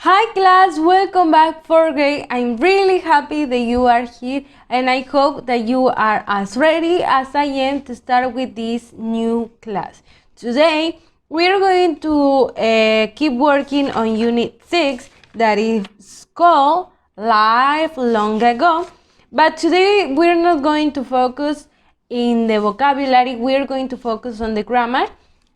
Hi class, welcome back for grade. I'm really happy that you are here and I hope that you are as ready as I am to start with this new class. Today we're going to keep working on Unit 6 that is called Life Long Ago. But today we're not going to focus in the vocabulary, we're going to focus on the grammar.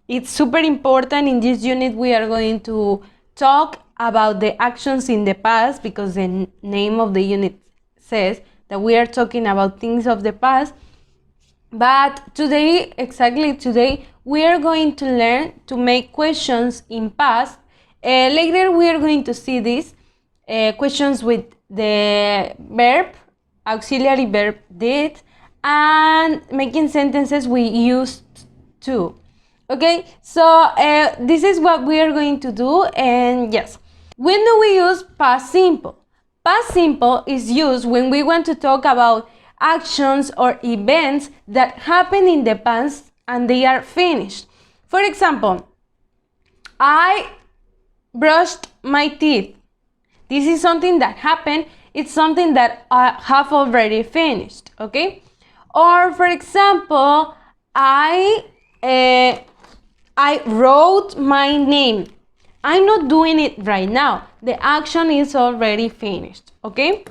It's super important. In this unit we are going to talk about the actions in the past because the name of the unit says that we are talking about things of the past. But today, exactly today, we are going to learn to make questions in past. Later we are going to see these questions with the verb, auxiliary verb did, and making sentences we used to. Okay, so this is what we are going to do, and yes. When do we use past simple? Past simple is used when we want to talk about actions or events that happen in the past and they are finished. For example, I brushed my teeth. This is something that happened. It's something that I have already finished, okay? Or for example, I wrote my name. I'm not doing it right now. The action is already finished, okay?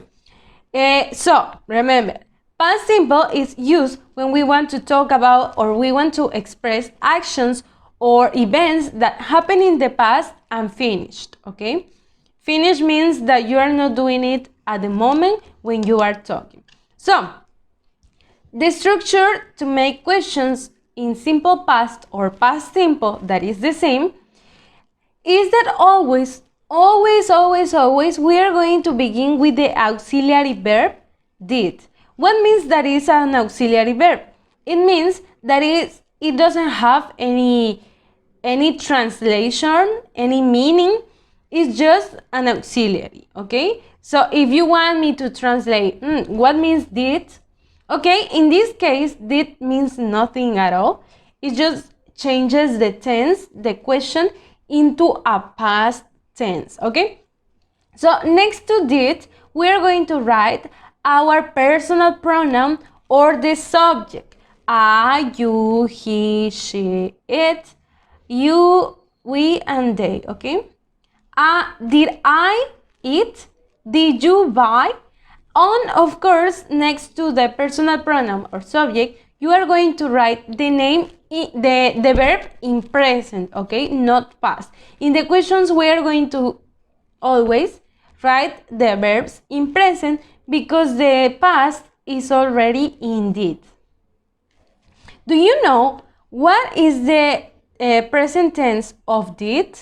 So, remember, past simple is used when we want to talk about or we want to express actions or events that happen in the past and finished, okay? Finished means that you are not doing it at the moment when you are talking. So, the structure to make questions in simple past or past simple that is the same is that always we are going to begin with the auxiliary verb did. What means that is an auxiliary verb? It means that it doesn't have any translation, any meaning. It's just an auxiliary, okay? So if you want me to translate, what means did? Okay, in this case, did means nothing at all. It just changes the tense, the question, into a past tense, okay? So next to did, we are going to write our personal pronoun or the subject. I, you, he, she, it, you, we, and they, okay? Did I eat? Did you buy? On, of course, next to the personal pronoun or subject, you are going to write the name, the verb in present, okay, not past. In the questions, we are going to always write the verbs in present because the past is already in did. Do you know what is the present tense of did?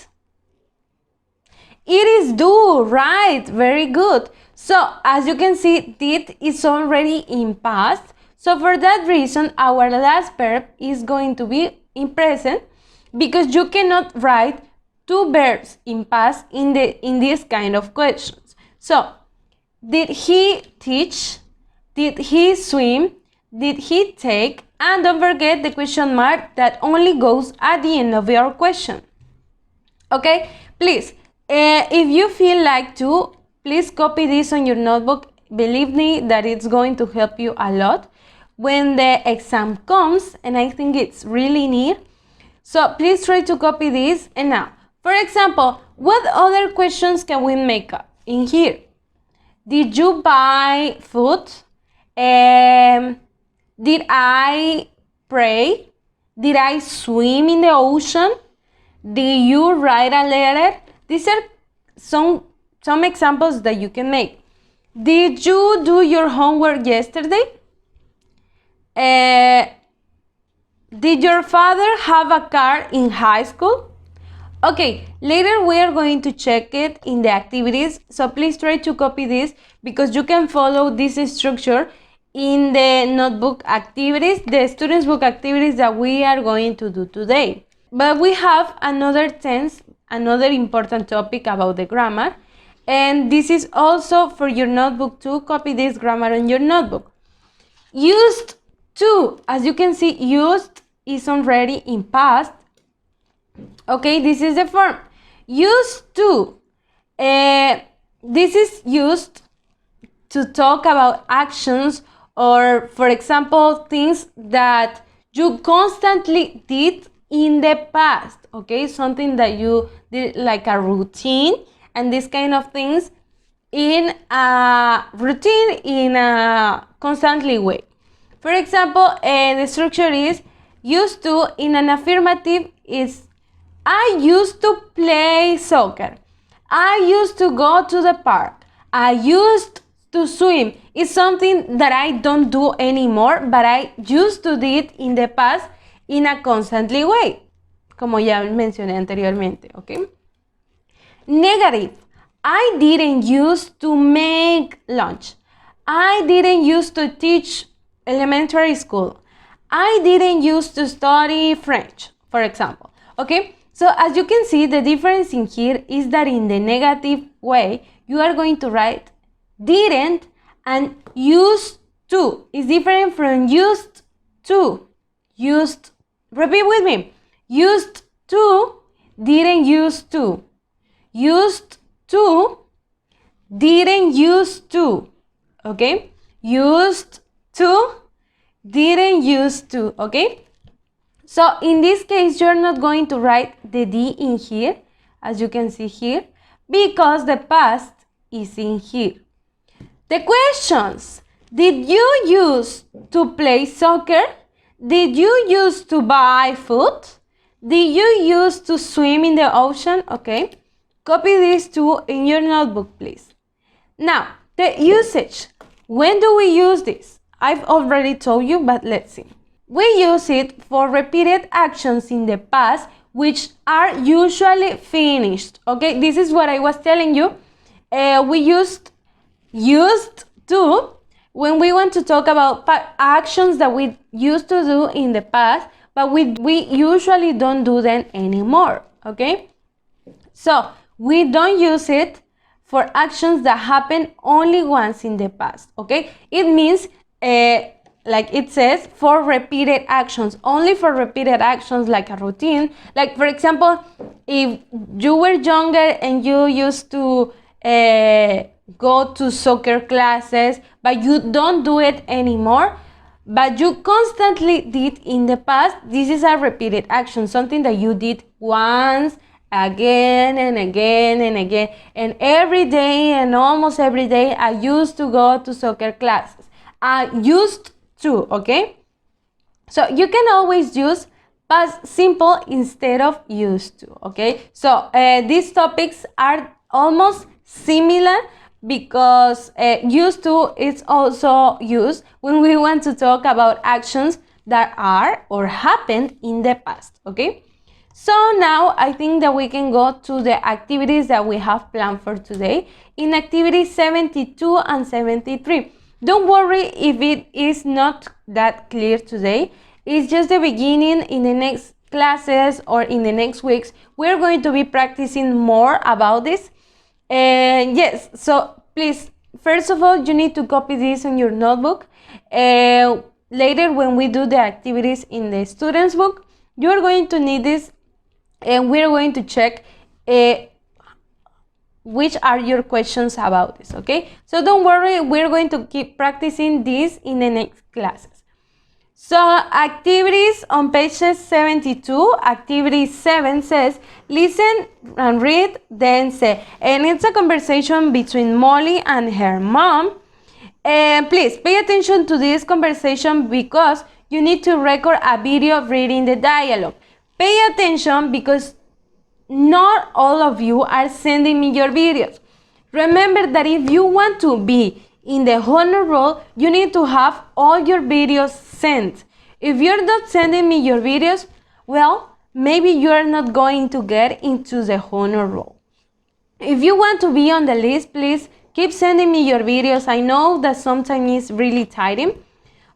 It is do, right? Very good. So, as you can see, did is already in past. So, for that reason, our last verb is going to be in present because you cannot write two verbs in past in this kind of questions. So, did he teach? Did he swim? Did he take? And don't forget the question mark that only goes at the end of your question. Okay, please. If you feel like to, please copy this on your notebook. Believe me that it's going to help you a lot when the exam comes, and I think it's really near. So please try to copy this. And now, for example, what other questions can we make up in here? Did you buy food? Did I pray? Did I swim in the ocean? Did you write a letter? These are some examples that you can make. Did you do your homework yesterday? Did your father have a car in high school? Okay, later we are going to check it in the activities, so please try to copy this because you can follow this structure in the notebook activities, the students book activities that we are going to do today. But we have another tense, another important topic about the grammar, and this is also for your notebook too. Copy this grammar on your notebook. Used to, as you can see, used is already in past. Okay, this is the form. Used to. This is used to talk about actions or, for example, things that you constantly did in the past, okay? Something that you did like a routine, and this kind of things in a routine in a constantly way. For example, the structure is used to in an affirmative is I used to play soccer. I used to go to the park. I used to swim. It's something that I don't do anymore, but I used to do it in the past in a constantly way, como ya mencioné anteriormente, okay? Negative. I didn't used to make lunch. I didn't used to teach elementary school. I didn't used to study French, for example, okay? So as you can see, the difference in here is that in the negative way, you are going to write didn't and used to. It's different from used to. Used, repeat with me. Used to, didn't used to. Used to, didn't used to. Okay? Used to, didn't used to. Okay? So in this case, you're not going to write the D in here, as you can see here, because the past is in here. The questions. Did you use to play soccer? Did you use to buy food? Did you use to swim in the ocean? Okay. Copy these two in your notebook, please. Now, the usage. When do we use this? I've already told you, but let's see. We use it for repeated actions in the past which are usually finished. Okay, this is what I was telling you. We used to when we want to talk about actions that we used to do in the past, but we usually don't do them anymore. Okay, so we don't use it for actions that happen only once in the past. Okay, it means like it says, for repeated actions, only for repeated actions like a routine. Like, for example, if you were younger and you used to go to soccer classes, but you don't do it anymore, but you constantly did in the past, this is a repeated action, something that you did once, again and again and again, and every day and almost every day. I used to go to soccer classes. I used to, okay? So you can always use past simple instead of used to, okay? So these topics are almost similar because used to is also used when we want to talk about actions that are or happened in the past, okay? So now I think that we can go to the activities that we have planned for today in activities 72 and 73. Don't worry if it is not that clear today. It's just the beginning. In the next classes or in the next weeks, we're going to be practicing more about this. And yes, so please, first of all, you need to copy this on your notebook. Later, when we do the activities in the student's book, you're going to need this, and we're going to check which are your questions about this, okay? So don't worry, we're going to keep practicing this in the next classes. So activities on page 72, activity 7 says, listen and read, then say. And it's a conversation between Molly and her mom. And please pay attention to this conversation because you need to record a video of reading the dialogue. Pay attention because not all of you are sending me your videos. Remember that if you want to be in the honor roll, you need to have all your videos sent. If you're not sending me your videos, well, maybe you're not going to get into the honor roll. If you want to be on the list, please keep sending me your videos. I know that sometimes it's really tiring,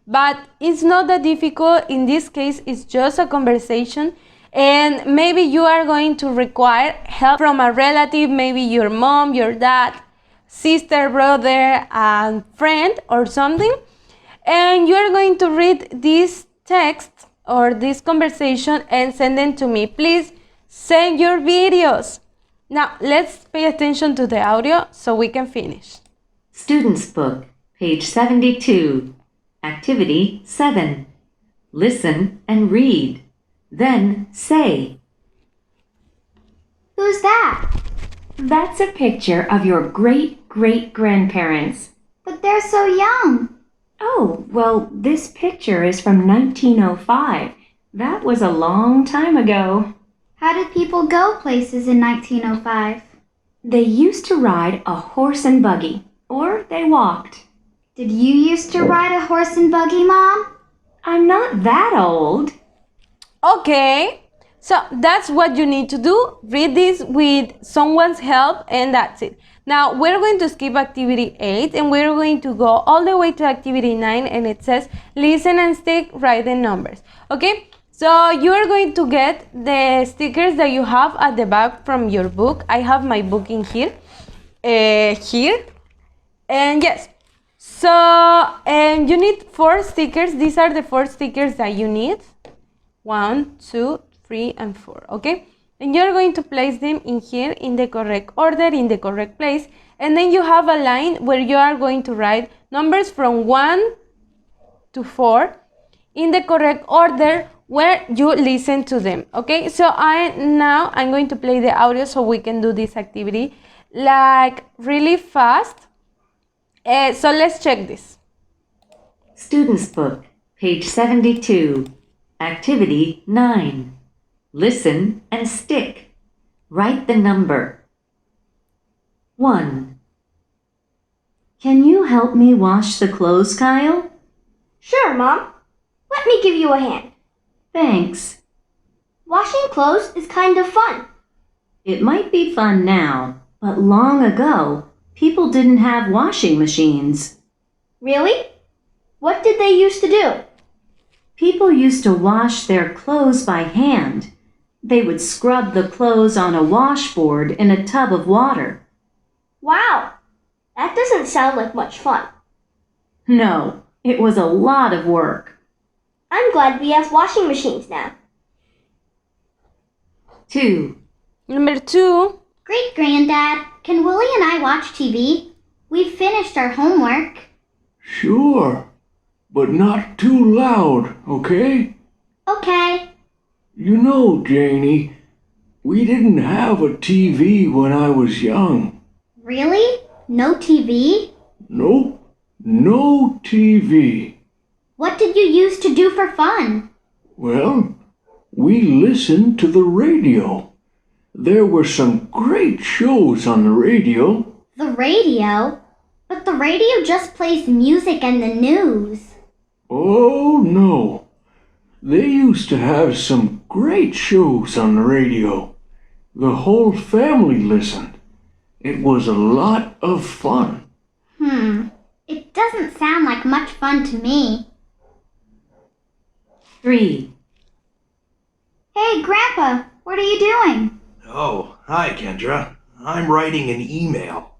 but it's not that difficult. In this case, it's just a conversation. And maybe you are going to require help from a relative, maybe your mom, your dad, sister, brother, and friend or something. And you are going to read this text or this conversation and send them to me. Please send your videos. Now, let's pay attention to the audio so we can finish. Student's Book, page 72. Activity 7. Listen and read. Then say. Who's that? That's a picture of your great-great-grandparents. But they're so young. Oh, well, this picture is from 1905. That was a long time ago. How did people go places in 1905? They used to ride a horse and buggy, or they walked. Did you used to ride a horse and buggy, Mom? I'm not that old. Okay, so that's what you need to do. Read this with someone's help, and that's it. Now, we're going to skip activity 8, and we're going to go all the way to activity 9, and it says, listen and stick, write the numbers. Okay, so you are going to get the stickers that you have at the back from your book. I have my book in here, and yes. So, and you need 4 stickers. These are the 4 stickers that you need. 1, 2, 3, and 4, okay? And you're going to place them in here in the correct order, in the correct place. And then you have a line where you are going to write numbers from 1 to 4 in the correct order where you listen to them, okay? So I'm going to play the audio so we can do this activity like really fast. So let's check this. Student's Book, page 72. Activity 9. Listen and stick. Write the number. 1. Can you help me wash the clothes, Kyle? Sure, Mom. Let me give you a hand. Thanks. Washing clothes is kind of fun. It might be fun now, but long ago, people didn't have washing machines. Really? What did they used to do? People used to wash their clothes by hand. They would scrub the clothes on a washboard in a tub of water. Wow, that doesn't sound like much fun. No, it was a lot of work. I'm glad we have washing machines now. 2. Number 2. Great Granddad, can Willie and I watch TV? We've finished our homework. Sure, but not too loud, okay? Okay. You know, Janie, we didn't have a TV when I was young. Really? No TV? Nope, no TV. What did you use to do for fun? Well, we listened to the radio. There were some great shows on the radio. The radio? But the radio just plays music and the news. Oh, no. They used to have some great shows on the radio. The whole family listened. It was a lot of fun. It doesn't sound like much fun to me. 3. Hey, Grandpa, what are you doing? Oh, hi, Kendra. I'm writing an email.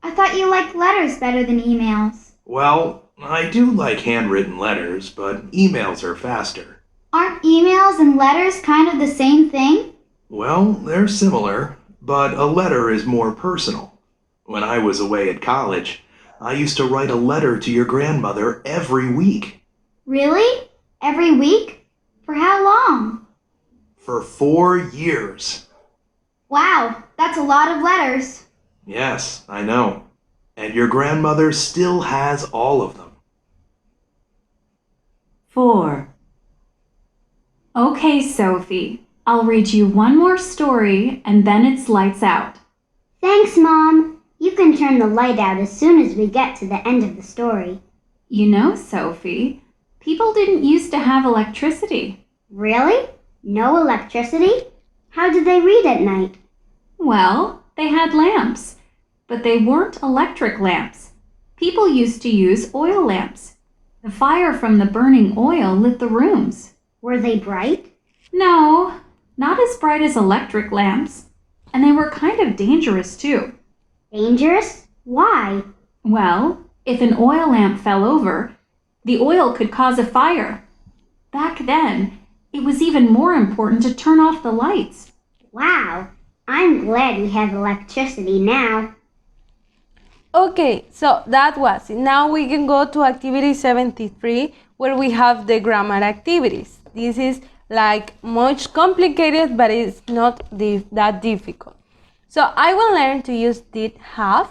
I thought you liked letters better than emails. Well, I do like handwritten letters, but emails are faster. Aren't emails and letters kind of the same thing? Well, they're similar, but a letter is more personal. When I was away at college, I used to write a letter to your grandmother every week. Really? Every week? For how long? For 4 years. Wow, that's a lot of letters. Yes, I know. And your grandmother still has all of them. 4. Okay, Sophie. I'll read you one more story and then it's lights out. Thanks, Mom. You can turn the light out as soon as we get to the end of the story. You know, Sophie, people didn't used to have electricity. Really? No electricity? How did they read at night? Well, they had lamps, but they weren't electric lamps. People used to use oil lamps. The fire from the burning oil lit the rooms. Were they bright? No, not as bright as electric lamps. And they were kind of dangerous too. Dangerous? Why? Well, if an oil lamp fell over, the oil could cause a fire. Back then, it was even more important to turn off the lights. Wow, I'm I'm glad we have electricity now. Okay, so that was it. Now we can go to activity 73 where we have the grammar activities. This is like much complicated, but it's not that difficult. So I will learn to use did, have,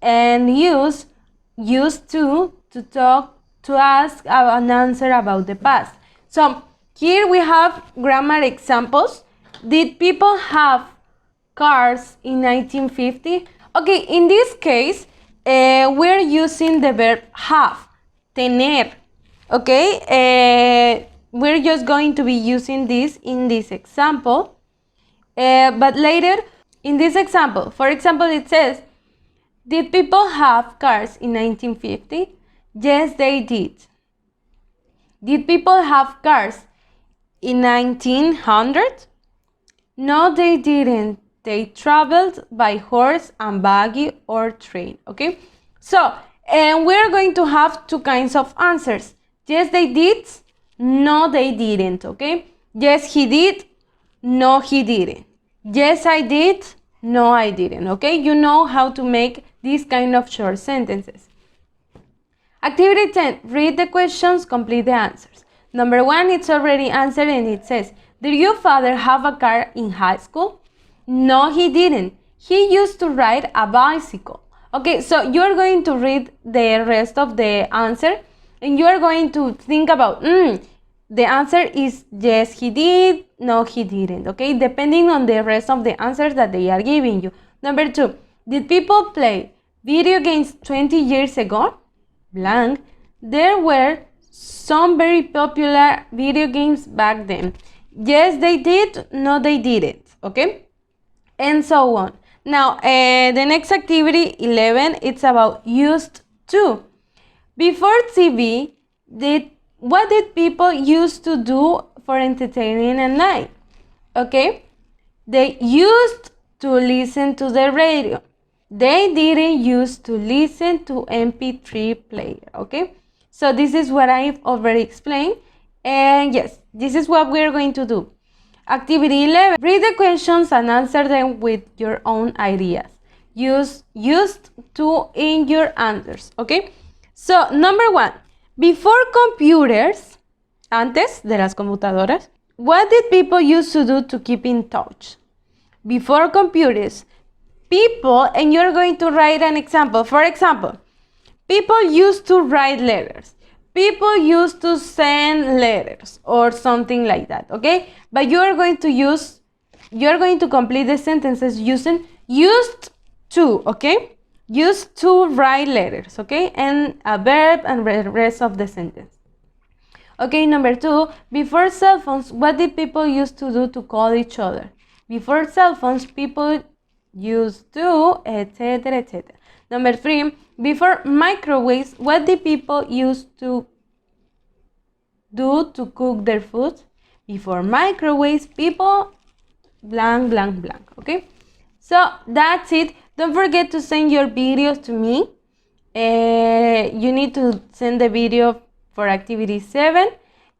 and use used to talk, to ask an answer about the past. So here we have grammar examples. Did people have cars in 1950? Okay, in this case, we're using the verb have, tener. Okay, we're just going to be using this in this example. But later, in this example, for example, it says, did people have cars in 1950? Yes, they did. Did people have cars in 1900? No, they didn't. They traveled by horse and buggy or train. Okay, so and we're going to have two kinds of answers. Yes, they did. No, they didn't. Okay, yes, he did. No, he didn't. Yes, I did. No, I didn't. Okay, you know how to make these kind of short sentences. Activity 10. Read the questions, complete the answers. Number 1, it's already answered and it says, did your father have a car in high school? No, he didn't. He used to ride a bicycle. Okay, so you're going to read the rest of the answer and you're going to think about, the answer is yes, he did, no, he didn't. Okay, depending on the rest of the answers that they are giving you. Number 2, did people play video games 20 years ago? Blank. There were some very popular video games back then. Yes, they did, no, they didn't. Okay, and so on. Now, the next activity 11, it's about used to. Before TV, what did people used to do for entertaining at night? Okay, they used to listen to the radio. They didn't used to listen to MP3 player. Okay, so this is what I've already explained. And yes, this is what we're going to do. Activity 11. Read the questions and answer them with your own ideas. Use used to in your answers. Okay, so number 1. Before computers, antes de las computadoras, what did people used to do to keep in touch? Before computers, people, and you're going to write an example. For example, people used to write letters. People used to send letters or something like that, okay? But you're going to complete the sentences using used to, okay? Used to write letters, okay? And a verb and the rest of the sentence. Okay, number 2, before cell phones, what did people used to do to call each other? Before cell phones, people used to, etc., etc. Number 3, before microwaves, what did people used to do to cook their food? Before microwaves, people blank, blank, blank. Okay, so that's it. Don't forget to send your videos to me. You need to send the video for activity 7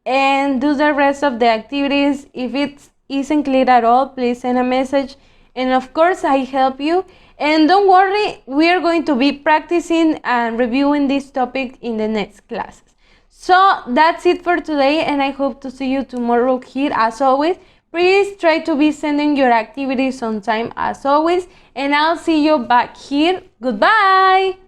and do the rest of the activities. If it isn't clear at all, please send a message. And of course, I help you. And don't worry, we are going to be practicing and reviewing this topic in the next classes. So that's it for today, and I hope to see you tomorrow here as always. Please try to be sending your activities on time as always, and I'll see you back here. Goodbye!